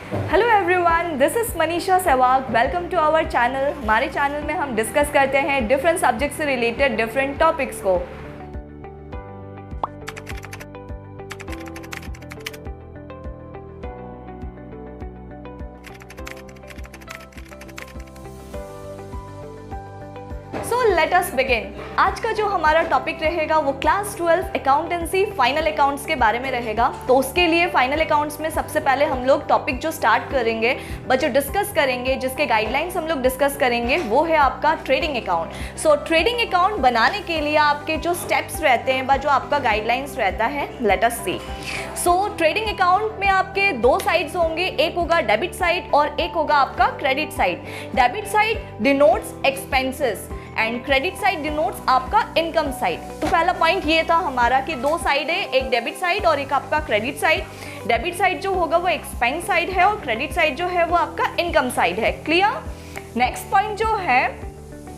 Hello everyone, this is Manisha Sehwag. Welcome to our channel. हमारे चैनल में हम डिस्कस करते हैं डिफरेंट सब्जेक्ट से रिलेटेड डिफरेंट टॉपिक्स को। So let us begin. आज का जो हमारा टॉपिक रहेगा वो क्लास 12 अकाउंटेंसी फाइनल अकाउंट्स के बारे में रहेगा। तो उसके लिए फाइनल अकाउंट्स में सबसे पहले हम लोग टॉपिक जो स्टार्ट करेंगे जो डिस्कस करेंगे, जिसके गाइडलाइंस हम लोग डिस्कस करेंगे, वो है आपका ट्रेडिंग अकाउंट। सो ट्रेडिंग अकाउंट बनाने के लिए आपके जो स्टेप्स रहते हैं जो आपका गाइडलाइंस रहता है, लेट अस सी। सो ट्रेडिंग अकाउंट में आपके दो साइड्स होंगे, एक होगा डेबिट साइड और एक होगा आपका credit side. Debit side denotes expenses and credit side denotes आपका इनकम साइड। तो पहला पॉइंट ये था हमारा कि दो साइड है, एक डेबिट साइड और एक आपका क्रेडिट साइड। डेबिट साइड जो होगा वो एक्सपेंस साइड है और क्रेडिट साइड जो है वो आपका इनकम साइड है। क्लियर? नेक्स्ट पॉइंट जो है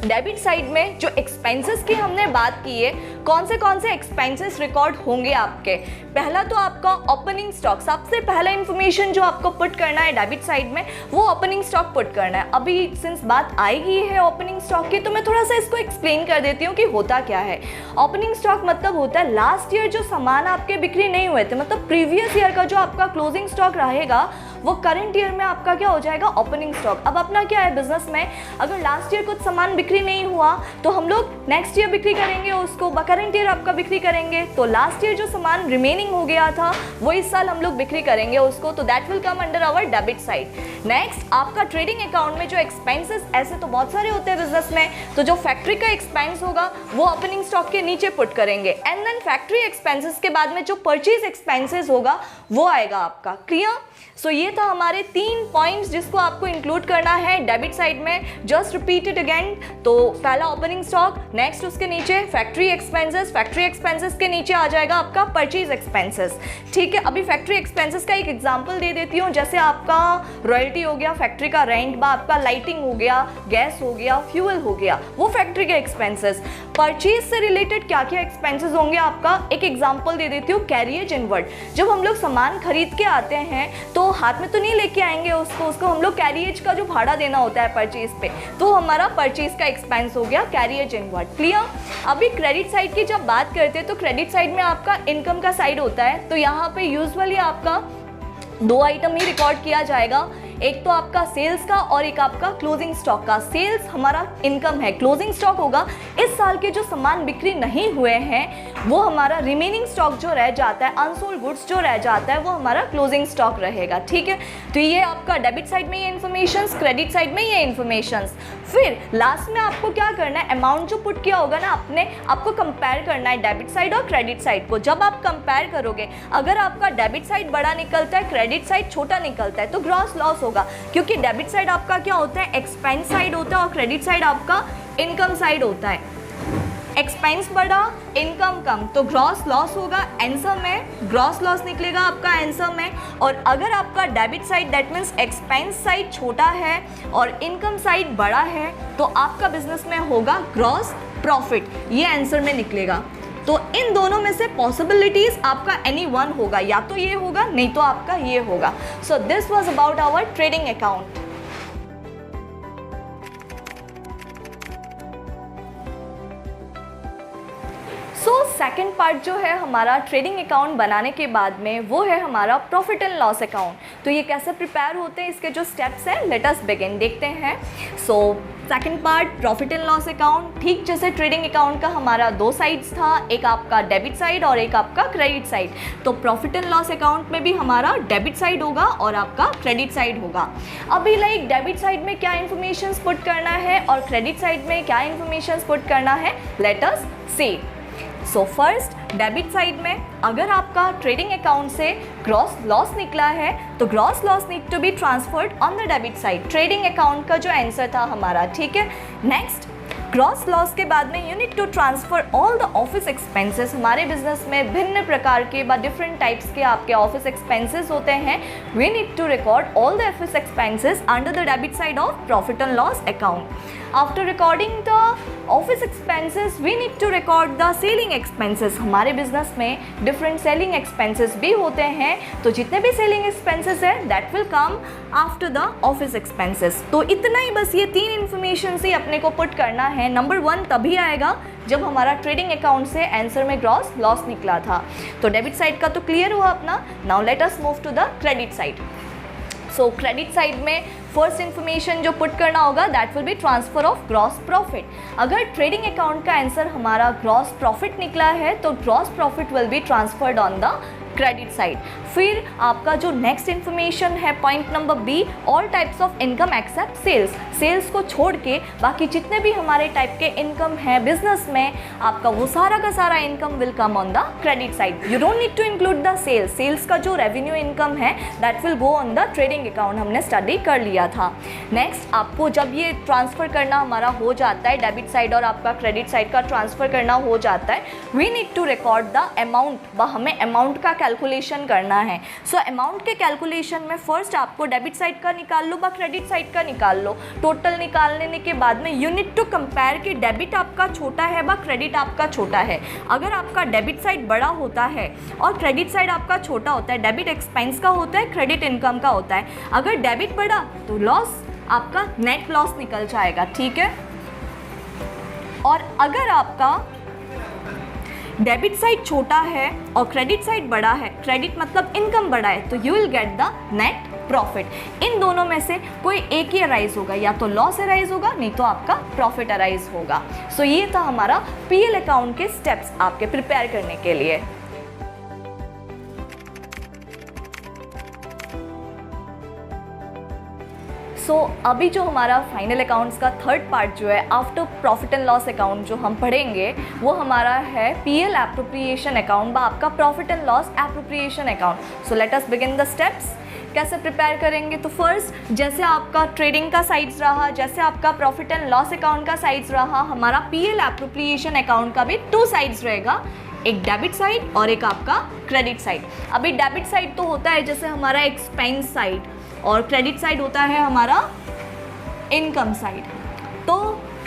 डेबिट साइड में जो एक्सपेंसेस की हमने बात की है, कौन से एक्सपेंसेस रिकॉर्ड होंगे आपके। पहला तो आपका ओपनिंग स्टॉक, सबसे पहला इंफॉर्मेशन जो आपको पुट करना है डेबिट साइड में वो ओपनिंग स्टॉक पुट करना है। अभी सिंस बात आएगी है ओपनिंग स्टॉक की, तो मैं थोड़ा सा इसको एक्सप्लेन कर देती हूँ कि होता क्या है। ओपनिंग स्टॉक मतलब होता है लास्ट ईयर जो सामान आपके बिक्री नहीं हुए थे, मतलब प्रीवियस ईयर का जो आपका क्लोजिंग स्टॉक रहेगा वो करंट ईयर में आपका क्या हो जाएगा, ओपनिंग स्टॉक। अब अपना क्या है बिजनेस में, अगर लास्ट ईयर कुछ सामान बिक्री नहीं हुआ तो हम लोग नेक्स्ट ईयर बिक्री करेंगे उसको, करंट ईयर आपका बिक्री करेंगे। तो लास्ट ईयर जो सामान रिमेनिंग हो गया था वो इस साल हम लोग बिक्री करेंगे उसको, तो that will come under our debit side. Next आपका ट्रेडिंग अकाउंट में जो एक्सपेंसेस, ऐसे तो बहुत सारे होते हैं बिजनेस में, तो जो फैक्ट्री का एक्सपेंस होगा वो ओपनिंग स्टॉक के नीचे पुट करेंगे। एंड देन फैक्ट्री एक्सपेंसेस के बाद में जो परचेज एक्सपेंसेस होगा वो आएगा आपका। क्लियर? सो ये था हमारे 3 पॉइंट्स जिसको आपको इंक्लूड करना है डेबिट साइड में। Just repeat it again. तो पहला ओपनिंग स्टॉक, नेक्स्ट उसके नीचे फैक्ट्री एक्सपेंसेस के नीचे आ जाएगा आपका परचेज एक्सपेंसेस। ठीक है, अभी फैक्ट्री एक्सपेंसेस का एक एग्जांपल दे देती हूँ। जैसे आपका रॉयल्टी हो गया, फैक्ट्री का रेंट, आपका लाइटिंग हो गया, गैस हो गया, फ्यूल हो गया, वो फैक्ट्री के एक्सपेंसेस। परचेज से रिलेटेड क्या क्या एक्सपेंसेस होंगे आपका, एक एग्जाम्पल दे देती हूँ, कैरियज इनवर्ड। जब हम लोग सामान खरीद के आते हैं तो हाथ में तो नहीं लेके आएंगे उसको हम लोग कैरियज का जो भाड़ा देना होता है परचेज पे, तो हमारा परचेज का एक्सपेंस हो गया कैरियज इनवर्ड। क्लियर? अभी क्रेडिट साइड की जब बात करते हैं तो क्रेडिट साइड में आपका इनकम का साइड होता है। तो यहाँ पे यूजुअली आपका 2 आइटम ही रिकॉर्ड किया जाएगा, एक तो आपका सेल्स का और एक आपका क्लोजिंग स्टॉक का। सेल्स हमारा इनकम है, क्लोजिंग स्टॉक होगा इस साल के जो सामान बिक्री नहीं हुए हैं वो हमारा रिमेनिंग स्टॉक जो रह जाता है, अनसोल्ड गुड्स जो रह जाता है वो हमारा क्लोजिंग स्टॉक रहेगा। ठीक है, तो ये आपका डेबिट साइड में ये इन्फॉर्मेशन, क्रेडिट साइड में ये इन्फॉर्मेशन। फिर लास्ट में आपको क्या करना है, अमाउंट जो पुट किया होगा ना आपने, आपको कंपेयर करना है डेबिट साइड और क्रेडिट साइड को। जब आप कंपेयर करोगे, अगर आपका डेबिट साइड बड़ा निकलता है, क्रेडिट साइड छोटा निकलता है, तो ग्रॉस लॉस होगा, क्योंकि डेबिट साइड आपका क्या होता है, एक्सपेंस साइड होता है और क्रेडिट साइड आपका इनकम साइड होता है। एक्सपेंस बढ़ा, इनकम कम, तो ग्रॉस लॉस होगा। आंसर में ग्रॉस लॉस निकलेगा आपका आंसर में। और अगर आपका debit side that means expense side छोटा है और इनकम साइड बड़ा है तो आपका बिजनेस में होगा ग्रॉस प्रॉफिट, ये आंसर में निकलेगा। तो इन दोनों में से पॉसिबिलिटीज आपका एनी वन होगा, या तो ये होगा नहीं तो आपका ये होगा। So this was about our trading account. Second part जो है हमारा ट्रेडिंग अकाउंट बनाने के बाद में वो है हमारा प्रॉफिट एंड लॉस अकाउंट। तो ये कैसे प्रिपेयर होते हैं, इसके जो स्टेप्स हैं, लेट अस बिगिन, देखते हैं। So second part profit and loss account. ठीक जैसे ट्रेडिंग अकाउंट का हमारा 2 साइड्स था, एक आपका डेबिट साइड और एक आपका क्रेडिट साइड, तो प्रॉफिट एंड लॉस अकाउंट में भी हमारा डेबिट साइड होगा और आपका क्रेडिट साइड होगा। अभी लाइक डेबिट साइड में क्या इन्फॉर्मेशन पुट करना है और क्रेडिट साइड में क्या इन्फॉर्मेशन पुट करना है, let us see. So first debit side में अगर आपका ट्रेडिंग अकाउंट से ग्रॉस लॉस निकला है तो gross loss need to be transferred on the debit side, trading account का जो आंसर था हमारा। ठीक है, नेक्स्ट ग्रॉस लॉस के बाद में you need to transfer all the office expenses. हमारे बिजनेस में भिन्न प्रकार के डिफरेंट टाइप्स के आपके ऑफिस एक्सपेंसेस होते हैं। We need to record all the office expenses under the debit side of profit and loss account. After recording the office expenses we need to record the selling expenses. हमारे business में different selling expenses भी होते हैं, तो जितने भी selling expenses है that will come after the office expenses. तो इतना ही, बस ये 3 इन्फॉर्मेशन से अपने को पुट करना है। नंबर 1 तभी आएगा जब हमारा ट्रेडिंग अकाउंट से आंसर में ग्रॉस लॉस निकला था। तो डेबिट साइड का तो क्लियर हुआ अपना। Now let us move to the credit side. So credit side में फर्स्ट इन्फॉर्मेशन जो पुट करना होगा that will be transfer of gross profit. अगर ट्रेडिंग अकाउंट का आंसर हमारा ग्रॉस प्रॉफिट निकला है तो gross profit will be transferred on the credit side. फिर आपका जो नेक्स्ट इन्फॉर्मेशन है point number B, all types of income except sales. Sales को छोड़ के बाकी जितने भी हमारे टाइप के इनकम है बिजनेस में, आपका वो सारा का सारा income will come on the credit side. You don't need to include the sales. Sales का जो रेवेन्यू इनकम है that will go on the trading account, हमने स्टडी कर लिया था। नेक्स्ट आपको जब ये ट्रांसफ़र करना हमारा हो जाता है, डेबिट साइड और आपका क्रेडिट साइड का ट्रांसफ़र करना हो जाता है, we need to record the amount. हमें अमाउंट का कैलकुलेशन करना है। सो अमाउंट के कैलकुलेशन में फर्स्ट आपको डेबिट साइड का निकाल लो, क्रेडिट साइड का निकाल लो। टोटल निकालने के बाद में यू नीड टू कंपेयर कि डेबिट आपका छोटा है व क्रेडिट आपका छोटा है। अगर आपका डेबिट साइड बड़ा होता है और क्रेडिट साइड आपका छोटा होता है, डेबिट एक्सपेंस का होता है, क्रेडिट इनकम का होता है, अगर डेबिट बड़ा तो लॉस आपका नेट लॉस निकल जाएगा, ठीक है। और अगर आपका डेबिट साइड छोटा है और क्रेडिट साइड बड़ा है, क्रेडिट मतलब इनकम बड़ा है, तो you will get the net profit. इन दोनों में से कोई एक ही अराइज होगा, या तो लॉस अराइज होगा नहीं तो आपका प्रॉफिट अराइज होगा। सो ये था हमारा पीएल अकाउंट के स्टेप्स आपके प्रिपेयर करने के लिए। अभी जो हमारा फाइनल अकाउंट्स का थर्ड पार्ट जो है after profit and loss account जो हम पढ़ेंगे वो हमारा है पीएल एप्रोप्रिएशन अकाउंट, आपका profit and loss appropriation account. So let us begin the steps. कैसे प्रिपेयर करेंगे? तो फर्स्ट जैसे आपका ट्रेडिंग का साइड्स रहा, जैसे आपका प्रॉफिट एंड लॉस अकाउंट का साइड्स रहा, हमारा पीएल एप्रोप्रिएशन अकाउंट का भी 2 साइड्स रहेगा, एक डेबिट साइड और एक आपका क्रेडिट साइड। अभी डेबिट साइड तो होता है जैसे हमारा एक्सपेंस साइड, और क्रेडिट साइड होता है हमारा इनकम साइड। तो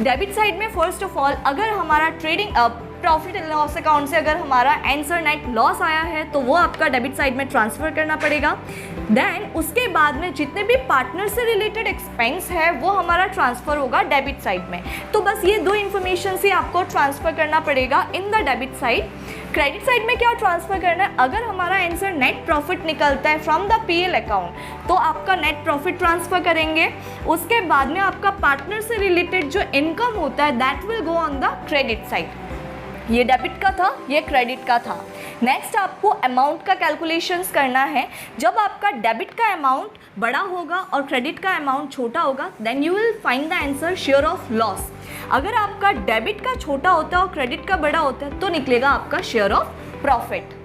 डेबिट साइड में फर्स्ट ऑफ ऑल अगर हमारा trading profit and loss account से अगर हमारा आंसर नेट लॉस आया है तो वो आपका डेबिट साइड में ट्रांसफ़र करना पड़ेगा। देन उसके बाद में जितने भी पार्टनर से रिलेटेड एक्सपेंस है वो हमारा ट्रांसफ़र होगा डेबिट साइड में। तो बस ये 2 इन्फॉर्मेशन से आपको ट्रांसफ़र करना पड़ेगा in the debit side. Credit side में क्या ट्रांसफ़र करना है? अगर हमारा आंसर नेट प्रॉफिट निकलता है फ्रॉम द पीएल अकाउंट तो आपका नेट प्रॉफिट ट्रांसफ़र करेंगे। उसके बाद में आपका पार्टनर से रिलेटेड जो इनकम होता है that will go on the credit side. ये डेबिट का था, ये क्रेडिट का था। नेक्स्ट आपको अमाउंट का कैलकुलेशंस करना है। जब आपका डेबिट का अमाउंट बड़ा होगा और क्रेडिट का अमाउंट छोटा होगा then you will find the answer share of loss. अगर आपका डेबिट का छोटा होता है और क्रेडिट का बड़ा होता है तो निकलेगा आपका शेयर ऑफ प्रॉफिट।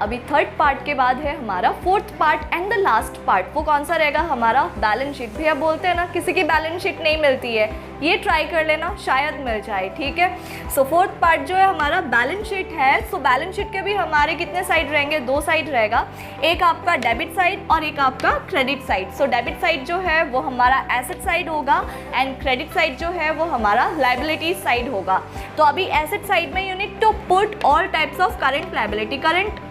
अभी थर्ड पार्ट के बाद है हमारा fourth part and the last part. वो कौन सा रहेगा? हमारा बैलेंस शीट। भैया बोलते हैं ना किसी की बैलेंस शीट नहीं मिलती है, ये ट्राई कर लेना शायद मिल जाए, ठीक है। फोर्थ पार्ट जो है हमारा बैलेंस शीट है। बैलेंस शीट के भी हमारे कितने साइड रहेंगे? 2 साइड रहेगा, एक आपका डेबिट साइड और एक आपका क्रेडिट साइड। डेबिट साइड जो है वो हमारा एसेट साइड होगा एंड क्रेडिट साइड जो है वो हमारा लायबिलिटी साइड होगा। तो अभी एसेट साइड में you need to put all types of current liability, current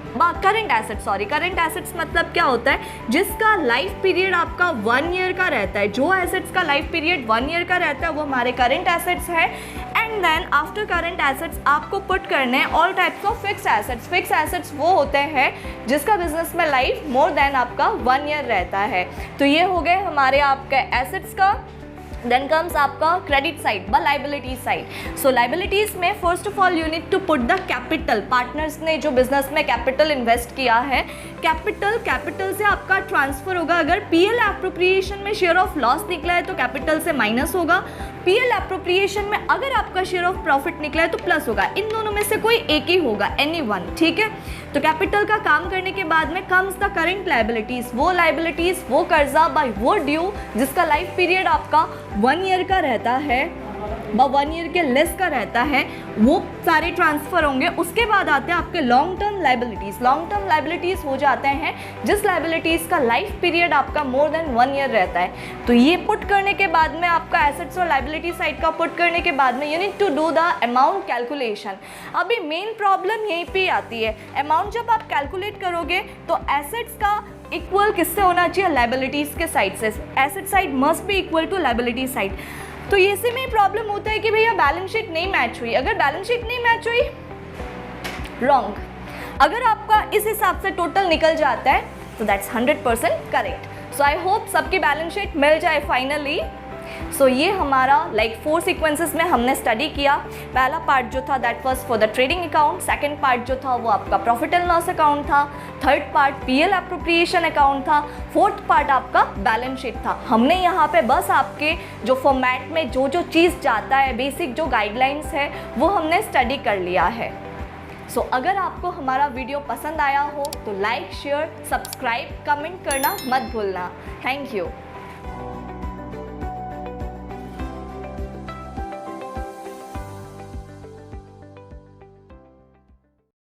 assets मतलब क्या होता है? जिसका लाइफ पीरियड आपका 1 ईयर का रहता है। जो एसेट्स का लाइफ पीरियड 1 ईयर का रहता है वो हमारे करंट एसेट्स है। And then after current assets आपको पुट करने हैं all types of fix assets. Fix assets वो होते हैं जिसका बिजनेस में लाइफ मोर देन आपका 1 ईयर रहता है। तो ये हो गए हमारे आपके एसेट्स का। देन कम्स आपका क्रेडिट साइड व लाइबिलिटीज साइड। लाइबिलिटीज में first of all you need to put the capital. Partners ने जो बिजनेस में कैपिटल इन्वेस्ट किया है, कैपिटल से आपका ट्रांसफर होगा। अगर पीएल एप्रोप्रिएशन में शेयर ऑफ लॉस निकला है तो कैपिटल से माइनस होगा। पीएल एप्रोप्रिएशन में अगर आपका शेयर ऑफ प्रॉफिट निकला है तो प्लस होगा। इन दोनों में से कोई एक ही होगा, एनी वन, ठीक है। तो कैपिटल का काम करने के बाद में कम्स द करंट लायबिलिटीज। वो लायबिलिटीज, वो कर्जा बाय वो ड्यू जिसका लाइफ पीरियड आपका 1 ईयर का रहता है। 1 ईयर के लेस का रहता है वो सारे ट्रांसफ़र होंगे। उसके बाद आते हैं आपके long term liabilities. Long term liabilities हो जाते हैं जिस लाइबिलिटीज़ का लाइफ पीरियड आपका मोर देन 1 ईयर रहता है। तो ये पुट करने के बाद में आपका एसेट्स और लाइबिलिटी साइड का पुट करने के बाद में you need to do the amount calculation. अभी मेन प्रॉब्लम यहीं पे आती है, अमाउंट जब आप कैलकुलेट करोगे तो एसेट्स का इक्वल किससे होना चाहिए, लाइबिलिटीज़ के साइड से। Asset side must be equal to liability side. तो इसी में प्रॉब्लम होता है कि भैया बैलेंस शीट नहीं मैच हुई। अगर बैलेंस शीट नहीं मैच हुई, रॉन्ग। अगर आपका इस हिसाब से टोटल निकल जाता है तो that's 100% correct. So I hope सबकी बैलेंस शीट मिल जाए फाइनली। सो ये हमारा 4 सीक्वेंसेस में हमने स्टडी किया। पहला पार्ट जो था that was for the trading account, second part जो था वो आपका प्रॉफिट एंड लॉस अकाउंट था, third part PL appropriation account था, फोर्थ पार्ट आपका बैलेंस शीट था। हमने यहाँ पे बस आपके जो फॉर्मेट में जो जो चीज़ जाता है, बेसिक जो गाइडलाइंस है वो हमने स्टडी कर लिया है। सो अगर आपको हमारा वीडियो पसंद आया हो तो लाइक, शेयर, सब्सक्राइब, कमेंट करना मत भूलना। Thank you.